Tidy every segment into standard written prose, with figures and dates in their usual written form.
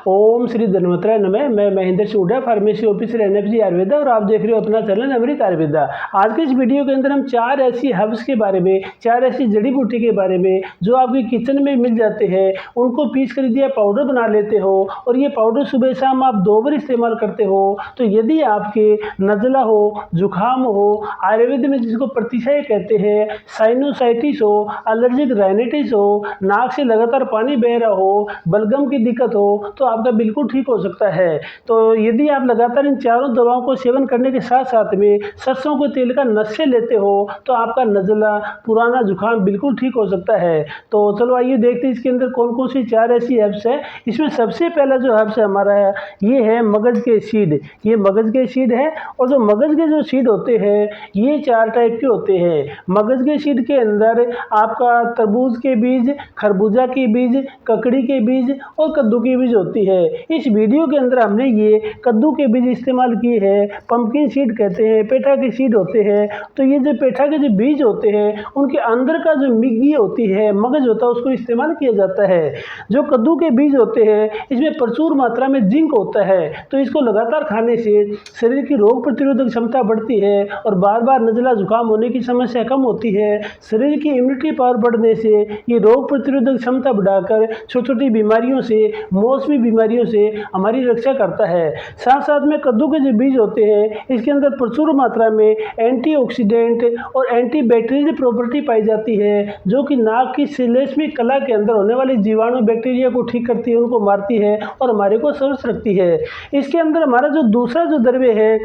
ओम श्री धन्वंतराय नमः। मैं महेंद्र चूड़ा, फार्मेसी ऑफिसर एनएफजी आयुर्वेदा, और आप देख रहे हो अपना चैनल अमृत आयुर्वेदा। आज के इस वीडियो के अंदर हम 4 ऐसी हर्ब्स के बारे में, 4 ऐसी जड़ी बूटी के बारे में जो आपके किचन में मिल जाते हैं, उनको पीस कर दिया पाउडर बना लेते हो और ये पाउडर सुबह शाम आप 2 बार इस्तेमाल करते हो। तो यदि आपके नज़ला हो, जुकाम हो, आयुर्वेद में जिसको प्रतिशय कहते हैं, साइनोसाइटिस हो, एलर्जिक राइनाइटिस हो, नाक से लगातार पानी बह रहा हो, बलगम की दिक्कत हो, तो आपका बिल्कुल ठीक हो सकता है। तो यदि आप लगातार इन चारों दवाओं को सेवन करने के साथ साथ में सरसों के तेल का नशे लेते हो तो आपका नज़ला, पुराना जुकाम बिल्कुल ठीक हो सकता है। तो चलो आइए देखते हैं इसके अंदर कौन कौन सी 4 ऐसी हर्ब्स है। इसमें सबसे पहला जो हर्ब्स है हमारा है, ये है मगज के सीड। ये मगज के सीड है, और जो मगज के जो सीड होते हैं ये 4 टाइप के होते हैं। मगज के सीड के अंदर आपका तरबूज के बीज, खरबूजा के बीज, ककड़ी के बीज और कद्दू के बीज होती है। इस वीडियो के अंदर हमने ये कद्दू के बीज इस्तेमाल किए हैं। पंपकिन सीड कहते हैं, पेठा के सीड होते हैं। तो ये जो पेठा के जो बीज होते हैं उनके अंदर का जो मिग्गी होती है, मगज होता है, उसको इस्तेमाल किया जाता है। जो कद्दू के बीज होते हैं इसमें प्रचुर मात्रा में जिंक होता है, तो इसको लगातार खाने से शरीर की रोग प्रतिरोधक क्षमता बढ़ती है और बार बार नज़ला जुकाम होने की समस्या कम होती है। शरीर की इम्यूनिटी पावर बढ़ने से ये रोग प्रतिरोधक क्षमता बढ़ाकर छोटी छोटी बीमारियों से, मौसमी बीमारियों से हमारी रक्षा करता है। साथ साथ में कद्दू के जो बीज होते हैं इसके अंदर प्रचुर मात्रा में एंटीऑक्सीडेंट और एंटीबैक्टीरियल प्रॉपर्टी पाई जाती है, जो कि नाक की श्लेष्मिक कला के अंदर होने वाले जीवाणु बैक्टीरिया को ठीक करती है, उनको मारती है और हमारे को स्वस्थ रखती है। इसके अंदर हमारा जो दूसरा जो द्रव्य है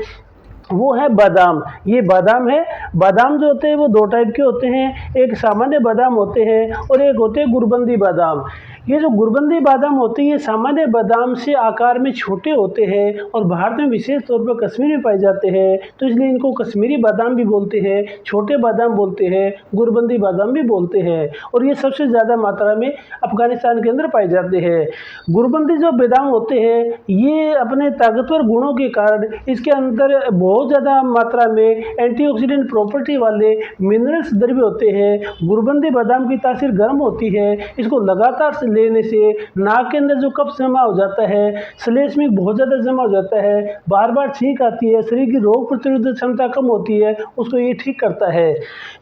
वो है बादाम। ये बादाम है। बादाम जो होते हैं वो 2 टाइप के होते हैं, एक सामान्य बादाम होते हैं और एक होते हैं गुरबंदी बादाम। ये जो गुरबंदी बादाम होते हैं ये सामान्य बादाम से आकार में छोटे होते हैं और भारत में विशेष तौर पर कश्मीर में पाए जाते हैं, तो इसलिए इनको कश्मीरी बादाम भी बोलते हैं, छोटे बादाम बोलते हैं, गुरबंदी बादाम भी बोलते हैं। और ये सबसे ज़्यादा मात्रा में अफगानिस्तान के अंदर पाए जाते हैं। गुरबंदी जो बादाम होते हैं ये अपने ताकतवर गुणों के कारण इसके अंदर बहुत ज़्यादा मात्रा में एंटीऑक्सीडेंट प्रॉपर्टी वाले मिनरल्स द्रव्य होते हैं। गुरबंदी बादाम की तासीर गर्म होती है। इसको लगातार लेने से नाक के अंदर जो कफ जमा हो जाता है, श्लेष्मिक बहुत ज़्यादा जमा हो जाता है, बार बार छींक आती है, शरीर की रोग प्रतिरोधक क्षमता कम होती है, उसको ये ठीक करता है।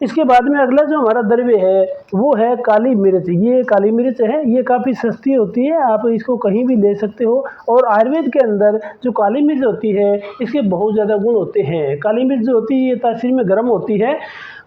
इसके बाद में अगला जो हमारा द्रव्य है वो है काली मिर्च। ये काली मिर्च है, ये काफ़ी सस्ती होती है, आप इसको कहीं भी ले सकते हो। और आयुर्वेद के अंदर जो काली मिर्च होती है इसके बहुत ज़्यादा गुण होते हैं। काली मिर्च जो होती है ये तासीर में गर्म होती है,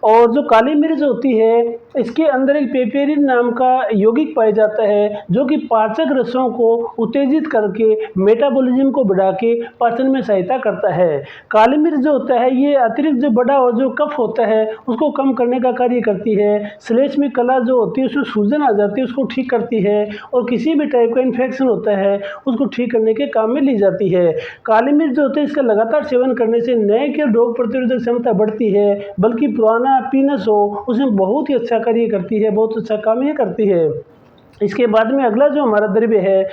और जो काली मिर्च होती है इसके अंदर एक पेपेरिन नाम का यौगिक पाया जाता है, जो कि पाचक रसों को उत्तेजित करके मेटाबॉलिज्म को बढ़ा के पाचन में सहायता करता है। काली मिर्च जो होता है ये अतिरिक्त जो बड़ा और जो कफ होता है उसको कम करने का कार्य करती है। श्लेष्मिक कला जो होती है उसमें सूजन आ जाती है, उसको ठीक करती है, और किसी भी टाइप का इन्फेक्शन होता है उसको ठीक करने के काम में ली जाती है। काली मिर्च जो होती है इसका लगातार सेवन करने से न केवल रोग प्रतिरोधक क्षमता बढ़ती है बल्कि पुराना पीनस हो उसमें बहुत ही अच्छा कार्य करती है, बहुत अच्छा काम ये करती है। इसके बाद में अगला जो हमारा द्रव्य है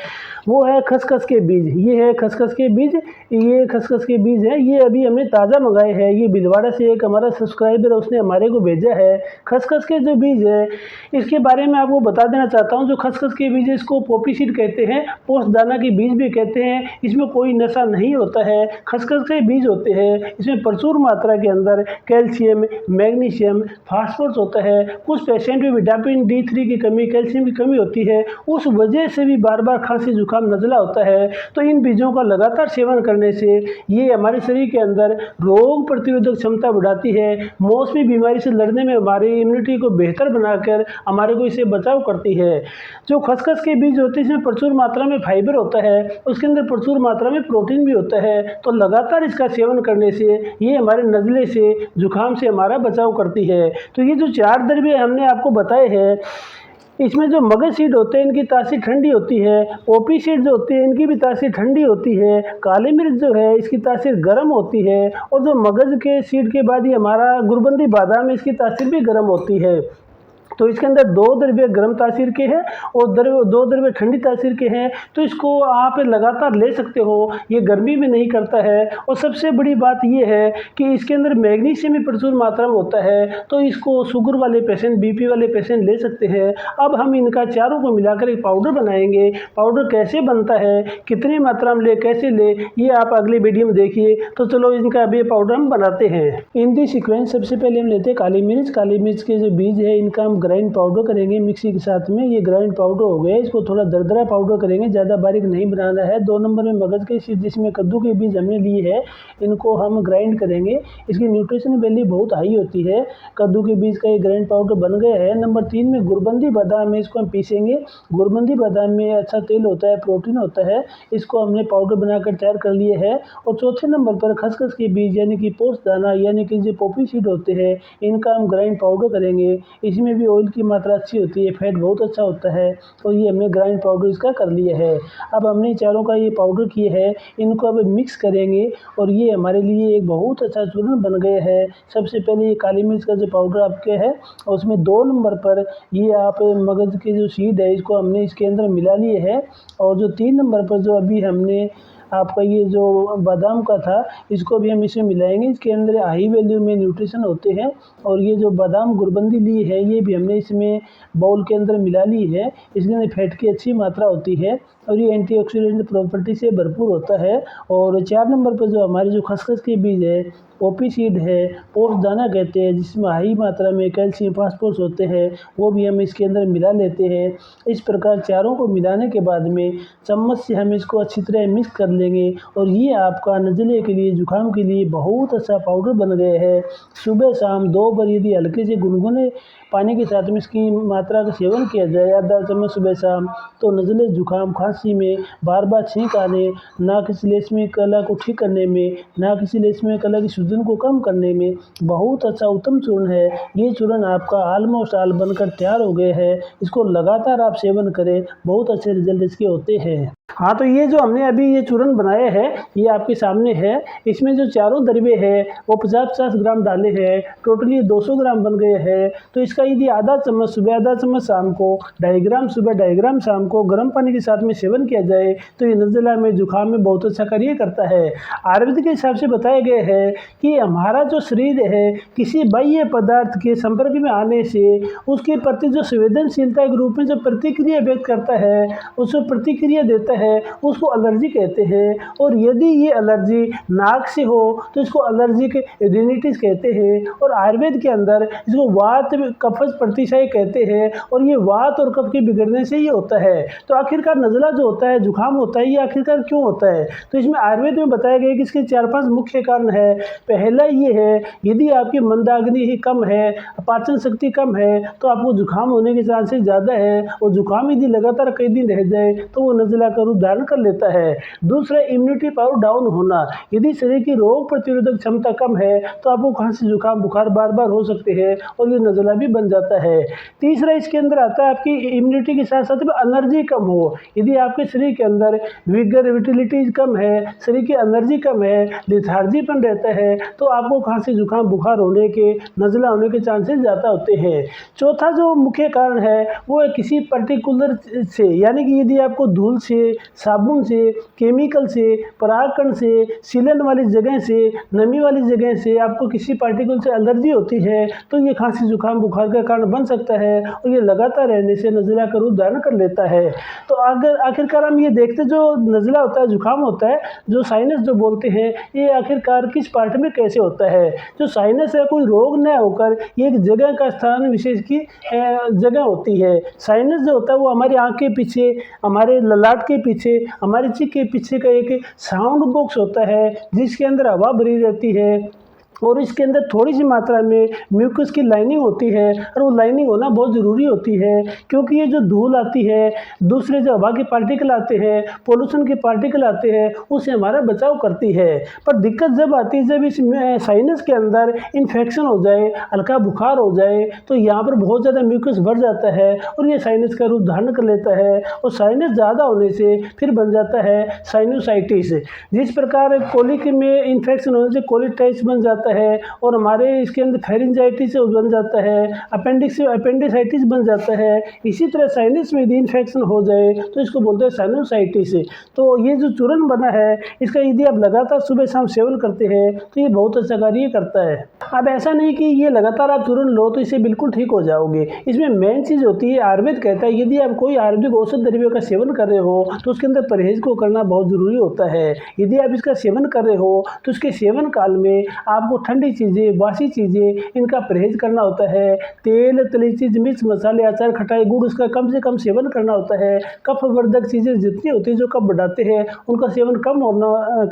वो है खसखस के बीज। ये है खसखस के बीज। ये खसखस के बीज है, ये अभी हमने ताज़ा मंगाए हैं। ये भिलवाड़ा से एक हमारा सब्सक्राइबर है, उसने हमारे को भेजा है। खसखस के जो बीज है इसके बारे में आपको बता देना चाहता हूँ। जो खसखस के बीज है इसको पोपी सीड कहते हैं, पोस्तदाना के बीज भी कहते हैं। इसमें कोई नशा नहीं होता है। खसखस के बीज होते हैं इसमें प्रचुर मात्रा के अंदर कैल्शियम, मैग्नीशियम, फास्फोरस होता है। कुछ पेशेंट में विटामिन D3 की कमी, कैल्शियम की कमी होती है, उस वजह से भी बार बार खांसी जुकाम नज़ला होता है। तो इन बीजों का लगातार सेवन करने से ये हमारे शरीर के अंदर रोग प्रतिरोधक क्षमता बढ़ाती है, मौसमी बीमारी से लड़ने में हमारी इम्यूनिटी को बेहतर बनाकर हमारे को इससे बचाव करती है। जो खसखस के बीज होते हैं इसमें प्रचुर मात्रा में फाइबर होता है, उसके अंदर प्रचुर मात्रा में प्रोटीन भी होता है। तो लगातार इसका सेवन करने से ये हमारे नज़ले से, जुकाम से हमारा बचाव करती है। तो ये जो 4 द्रव्य हमने आपको बताए हैं इसमें जो मगज सीड होते हैं इनकी तासीर ठंडी होती है, पोपी सीड जो होती है इनकी भी तासीर ठंडी होती है, काली मिर्च जो है इसकी तासीर गर्म होती है, और जो मगज के सीड के बाद ही हमारा गुरबंदी बादाम है इसकी तासीर भी गर्म होती है। तो इसके अंदर 2 द्रव्य गर्म तासीर के हैं और 2 द्रव्य ठंडी तासीर के हैं, तो इसको आप लगातार ले सकते हो, ये गर्मी में नहीं करता है। और सबसे बड़ी बात ये है कि इसके अंदर मैग्नीशियम भी प्रचुर मात्रा में होता है, तो इसको शुगर वाले पेशेंट, बीपी वाले पेशेंट ले सकते हैं। अब हम इनका चारों को मिलाकर एक पाउडर बनाएंगे। पाउडर कैसे बनता है, कितनी मात्रा में ले, कैसे ले, ये आप अगले वीडियो में देखिए। तो चलो इनका अभी पाउडर हम बनाते हैं। इन दी सीक्वेंस सबसे पहले हम लेते हैं काली मिर्च। काली मिर्च के जो बीज है इनका हम ग्राइंड पाउडर करेंगे मिक्सी के साथ में। ये ग्राइंड पाउडर हो गया, इसको थोड़ा दरदरा पाउडर करेंगे, ज़्यादा बारीक नहीं बनाना है। 2 नंबर में मगज के सीड जिसमें कद्दू के बीज हमने लिए है, इनको हम ग्राइंड करेंगे। इसकी न्यूट्रिशन वैल्यू बहुत हाई होती है। कद्दू के बीज का ये ग्राइंड पाउडर बन गया है। नंबर 3 में गुरबंदी बादाम है, इसको हम पीसेंगे। गुरबंदी बादाम में अच्छा तेल होता है, प्रोटीन होता है, इसको हमने पाउडर बनाकर तैयार कर लिए है। और चौथे नंबर पर खसखस के बीज यानी कि पोस्ट दाना यानी कि जो पोपी सीड होते हैं, इनका हम ग्राइंड पाउडर करेंगे। इसमें भी ऑयल की मात्रा अच्छी होती है, फैट बहुत अच्छा होता है, और ये हमने ग्राइंड पाउडर इसका कर लिया है। अब हमने चारों का ये पाउडर किया है, इनको अब मिक्स करेंगे और ये हमारे लिए एक बहुत अच्छा चूर्ण बन गया है। सबसे पहले ये काली मिर्च का जो पाउडर आपके है, और उसमें 2 नंबर पर ये आप मगज के जो सीड है इसको हमने इसके अंदर मिला लिए है। और जो 3 नंबर पर जो अभी हमने आपका ये जो बादाम का था, इसको भी हम इसमें मिलाएंगे। इसके अंदर हाई वैल्यू में न्यूट्रिशन होते हैं। और ये जो बादाम गुरबंदी ली है, ये भी हमने इसमें बाउल के अंदर मिला ली है। इसके अंदर फैट की अच्छी मात्रा होती है और ये एंटीऑक्सीडेंट प्रॉपर्टी से भरपूर होता है। और 4 नंबर पर जो हमारे जो खसखस के बीज है, पोपी सीड है, पोस्ट दाना कहते हैं, जिसमें हाई मात्रा में कैल्शियम फास्फोरस होते हैं, वो भी हम इसके अंदर मिला लेते हैं। इस प्रकार चारों को मिलाने के बाद में चम्मच से हम इसको अच्छी तरह मिक्स कर लेंगे। और ये आपका नज़ले के लिए, जुकाम के लिए बहुत अच्छा पाउडर बन गया है। सुबह शाम 2 बार यदि हल्के से गुनगुने पानी के साथ में इसकी मात्रा का सेवन किया जाए, आधा चम्मच सुबह शाम, तो नज़ले, जुकाम, खांसी में, बार बार छींक आने, नाक की श्लेष्मी कला को ठीक करने में, नाक की श्लेष्मी कला की सूजन को कम करने में बहुत अच्छा उत्तम चूर्ण है। ये चूर्ण आपका ऑलमोस्ट ऑल बनकर तैयार हो गया है। इसको लगातार आप सेवन करें, बहुत अच्छे रिजल्ट इसके होते हैं। हाँ, तो ये जो हमने अभी ये चूर्ण बनाया है, ये आपके सामने है। इसमें जो चारों द्रव्य है वो 50-50 ग्राम डाले हैं, टोटली 200 ग्राम बन गए हैं। तो इसका यदि आधा चम्मच सुबह, आधा चम्मच शाम को, 2.5 ग्राम सुबह, 2.5 ग्राम शाम को गर्म पानी के साथ में सेवन किया जाए तो ये नज़ला में, जुकाम में बहुत अच्छा कार्य करता है। आयुर्वेद के हिसाब से बताया गया है कि हमारा जो शरीर है किसी बाह्य पदार्थ के संपर्क में आने से उसके प्रति जो संवेदनशीलता के रूप में जो प्रतिक्रिया व्यक्त करता है, उसको प्रतिक्रिया देता है, उसको एलर्जी कहते हैं। और यदि ये एलर्जी नाक से हो तो इसको एलर्जिक रिनिटिस कहते हैं। और आयुर्वेद के अंदर इसको वात कफज प्रतिशय कहते हैं। और ये वात और कफ के बिगड़ने से ये होता है। तो आखिरकार नज़ला जो होता है, जुकाम होता है, ये आखिरकार क्यों होता है? तो इसमें आयुर्वेद में बताया गया कि इसके 4-5 मुख्य कारण है। पहला ये है, यदि आपकी मंदाग्नि ही कम है, पाचन शक्ति कम है, तो आपको जुकाम होने के चांसेस ज़्यादा है। और जुकाम यदि लगातार कई दिन रह जाए तो वो नज़ला का रूप धारण कर लेता है। दूसरा, इम्यूनिटी पावर डाउन होना। यदि शरीर की रोग प्रतिरोधक क्षमता कम है तो आपको खांसी, जुकाम, बुखार बार बार हो सकते हैं और ये नज़ला भी बन जाता है। तीसरा, इसके अंदर आता है आपकी इम्यूनिटी के साथ साथ में एनर्जी कम हो। यदि आपके शरीर के अंदर विगर, विटिलिटी कम है, शरीर की एनर्जी कम है, लिथार्जीपन रहता है, तो आपको खांसी, जुकाम, बुखार होने के, नज़ला होने के चांसेस ज़्यादा होते हैं। चौथा जो मुख्य कारण है वो है किसी पर्टिकुलर से, यानी कि यदि आपको धूल से, साबुन से, केमिकल से, परागकण से, सीलन वाली जगह से, नमी वाली जगह से आपको किसी पार्टिकल से एलर्जी होती है तो ये खांसी, जुकाम, बुखार का कारण बन सकता है। और ये लगातार रहने से नज़ला का रूप धारण कर लेता है। तो अगर आखिरकार हम ये देखते, जो नज़ला होता है, जुकाम होता है, जो साइनस जो बोलते हैं, ये आखिरकार किस पार्ट में कैसे होता है? जो साइनस है कोई रोग न होकर ये एक जगह का, स्थान विशेष की जगह होती है। साइनस जो होता है वो हमारी आँख के पीछे, हमारे ललाट के पीछे, हमारे चीख के पीछे का एक साउंड बॉक्स होता है जिसके अंदर हवा भरी रहती है। और इसके अंदर थोड़ी सी मात्रा में म्यूकस की लाइनिंग होती है। और वो लाइनिंग होना बहुत ज़रूरी होती है, क्योंकि ये जो धूल आती है, दूसरे जो हवा के पार्टिकल आते हैं, पोल्यूशन के पार्टिकल आते हैं, उससे हमारा बचाव करती है। पर दिक्कत जब आती है जब इस साइनस के अंदर इन्फेक्शन हो जाए, हल्का बुखार हो जाए, तो यहाँ पर बहुत ज़्यादा म्यूकस बढ़ जाता है और ये साइनस का रूप धारण कर लेता है। और साइनस ज़्यादा होने से फिर बन जाता है साइनोसाइटिस। जिस प्रकार कोलिक में इन्फेक्शन होने से कोलिटाइटिस बन जाता जाता है और हमारे इसके अंदर फेरिंजाइटिस बन जाता है, अपेंडिसाइटिस बन जाता है। इसी तरह साइनस में यदि इन्फेक्शन हो जाए तो इसको बोलते हैं साइनोसाइटिस। तो ये जो चूर्ण बना है इसका यदि आप लगातार सुबह शाम सेवन करते हैं तो ये बहुत अच्छा कार्य करता है। अब ऐसा नहीं कि ये लगातार आप चूर्ण लो तो इससे बिल्कुल ठीक हो जाओगे। इसमें मेन चीज़ होती है, आयुर्वेद कहता है यदि आप कोई आयुर्वेदिक औषध द्रव्यों का सेवन कर रहे हो तो उसके अंदर परहेज को करना बहुत ज़रूरी होता है। यदि आप इसका सेवन कर रहे हो तो उसके सेवन काल में आपको ठंडी चीज़ें, बासी चीज़ें, इनका परहेज करना होता है। तेल, तली चीज़, मिर्च, मसाले, अचार, खटाई, गुड़, उसका कम से कम सेवन करना होता है। कफवर्धक चीज़ें जितनी होती है जो कफ बढ़ाते हैं उनका सेवन कम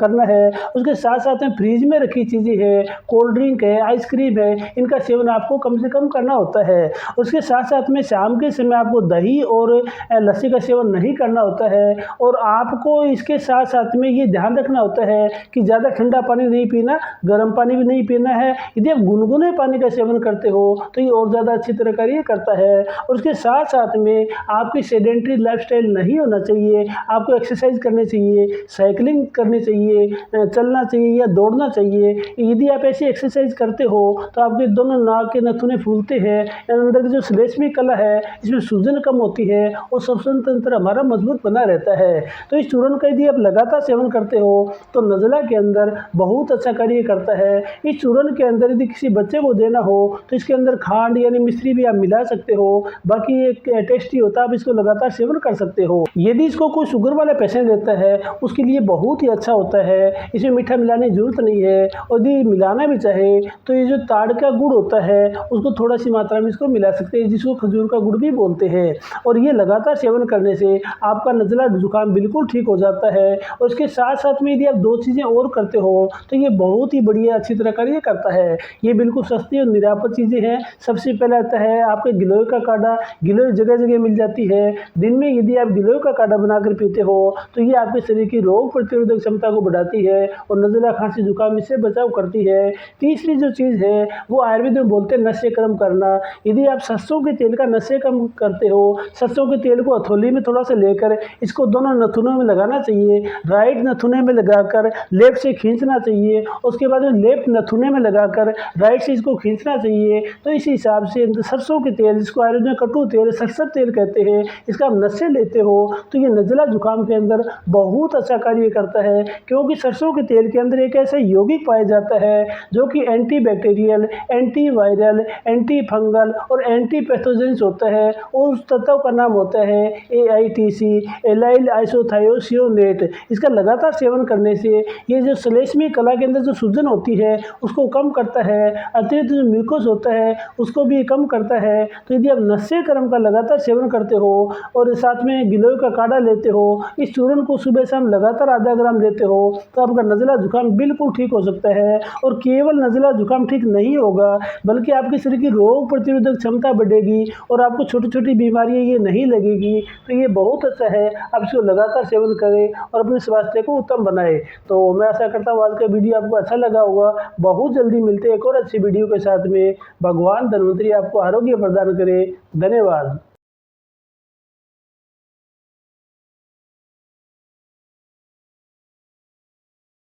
करना है। उसके साथ साथ में फ्रिज में रखी चीज़ें हैं, कोल्ड ड्रिंक है, आइसक्रीम है, इनका सेवन आपको कम से कम करना होता है। उसके साथ साथ में शाम के समय आपको दही और लस्सी का सेवन नहीं करना होता है। और आपको इसके साथ साथ में ये ध्यान रखना होता है कि ज़्यादा ठंडा पानी नहीं पीना, गर्म पानी भी नहीं पीना है। यदि आप गुनगुने पानी का सेवन करते हो तो ये और ज़्यादा अच्छी तरह कार्य करता है। और उसके साथ साथ में आपकी सेडेंटरी लाइफस्टाइल नहीं होना चाहिए। आपको एक्सरसाइज करनी चाहिए, साइकिलिंग करनी चाहिए, चलना चाहिए या दौड़ना चाहिए। यदि आप ऐसी एक्सरसाइज करते हो तो आपके दोनों नाक के नथुने फूलते हैं, अंदर की जो श्लेष्मी कला है इसमें सूजन कम होती है और श्वसन तंत्र हमारा मजबूत बना रहता है। तो इस चूर्ण का यदि आप लगातार सेवन करते हो तो नज़ला के अंदर बहुत अच्छा कार्य करता है। इस चूर्ण के अंदर यदि किसी बच्चे को देना हो तो इसके अंदर खांड यानी मिश्री भी आप मिला सकते हो। बाकी एक टेस्टी होता है, आप इसको लगातार सेवन कर सकते हो। यदि इसको कोई शुगर वाला पेशेंट लेता है उसके लिए बहुत ही अच्छा होता है। इसमें मीठा मिलाने की जरूरत नहीं है। और यदि मिलाना भी चाहे तो ये जो ताड़ का गुड़ होता है उसको थोड़ा सी मात्रा में इसको मिला सकते हैं, जिसको खजूर का गुड़ भी बोलते हैं। और ये लगातार सेवन करने से आपका नज़ला जुकाम बिल्कुल ठीक हो जाता है। और इसके साथ साथ में यदि आप दो चीज़ें और करते हो तो ये बहुत ही बढ़िया अच्छी तरह कार्य करता है। ये बिल्कुल सस्ती और निरापद चीज़ें हैं। सबसे पहले आता है आपके गिलोय का काढ़ा। गिलोय जगह जगह मिल जाती है। दिन में यदि आप गिलोय का काढ़ा बनाकर पीते हो तो ये आपके शरीर की रोग प्रतिरोधक क्षमता को बढ़ाती है और नज़ला, खांसी, जुकाम इससे बचाव करती है। तीसरी जो चीज़ है वो आयुर्वेद में बोलते हैं नशे कम करना। यदि आप सरसों के तेल का नशे कम करते हो, सरसों के तेल को हथौली में थोड़ा सा लेकर इसको दोनों नथुनों में लगाना चाहिए। राइट नथुने में लगाकर लेफ्ट से खींचना चाहिए। उसके बाद में लेफ्ट नथुने में लगाकर राइट से इसको खींचना चाहिए। तो इस हिसाब से सरसों के तेल, जिसको आयुर्वेद में कटु तेल, सरसों तेल कहते हैं, इसका आप नशे लेते हो तो ये नज़ला जुकाम के अंदर बहुत अच्छा कार्य करता है। क्योंकि सरसों के तेल के अंदर एक ऐसा यौगिक पाया जाता है जो कि anti bacterial, anti viral, anti fungal और एंटी पैथोजेंस होता है। और उस तत्व का नाम होता है AITC, एलाइल आइसोथायोसियोनेट। इसका लगातार सेवन करने से ये जो श्लेष्मी कला के अंदर जो सूजन होती है उसको कम करता है। अतिरिक्त जो म्यूकस होता है उसको भी कम करता है। तो यदि आप नशे कर्म का लगातार सेवन करते हो और साथ में गिलोय का काढ़ा लेते हो, इस चूर्ण को सुबह शाम लगातार आधा ग्राम लेते हो तो आपका नज़ला जुकाम बिल्कुल ठीक हो सकता है। और केवल नज़ला जुकाम ठीक नहीं होगा बल्कि आपके शरीर की रोग प्रतिरोधक क्षमता बढ़ेगी और आपको छोटी छोटी बीमारियां ये नहीं लगेगी। तो ये बहुत अच्छा है, आप इसको लगातार सेवन करें और अपने स्वास्थ्य को उत्तम बनाएं। तो मैं आशा करता हूँ आज का वीडियो आपको अच्छा लगा होगा। बहुत जल्दी मिलते हैं एक और अच्छी वीडियो के साथ में। भगवान धन्वंतरी आपको आरोग्य प्रदान करे। धन्यवाद।